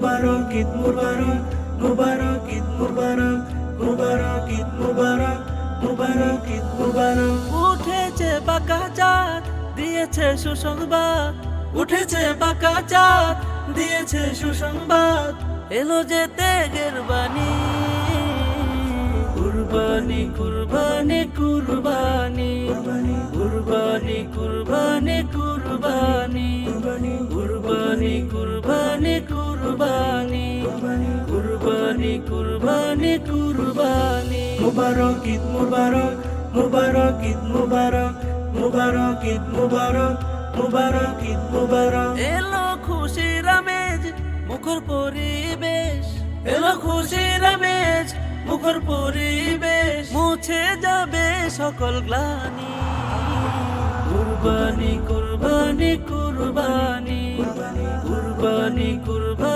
মুবারক ঈদ মুবারক, মুবারক ঈদ মুবারক, মুবারক ঈদ মুবারক, মুবারক ঈদ মুবারক। উঠেছে বাঁকা চাঁদ দিয়েছে সুসংবাদ, উঠেছে বাঁকা চাঁদ দিয়েছে সুসংবাদ, এলো যে ত্যাগের বাণী। কুরবানি কুরবানি কুরবানি, কুরবানি কুরবানি কুরবানি, কুরবানি কুরবানি কুরবানি, কুরবানি কুরবানি কুরবানি। মুবারক ঈদ মুবারক, মুবারক ঈদ মুবারক, মুবারক ঈদ মুবারক, মুবারক ঈদ মুবারক। এলো খুশির আমেজ মুখর পরিবেশ, এলো খুশির আমেজ মুখর পরিবেশ, মুছে যাবে সকল গ্লানি। কুরবানি কুরবানি কুরবানি, কুরবানি কুরবানি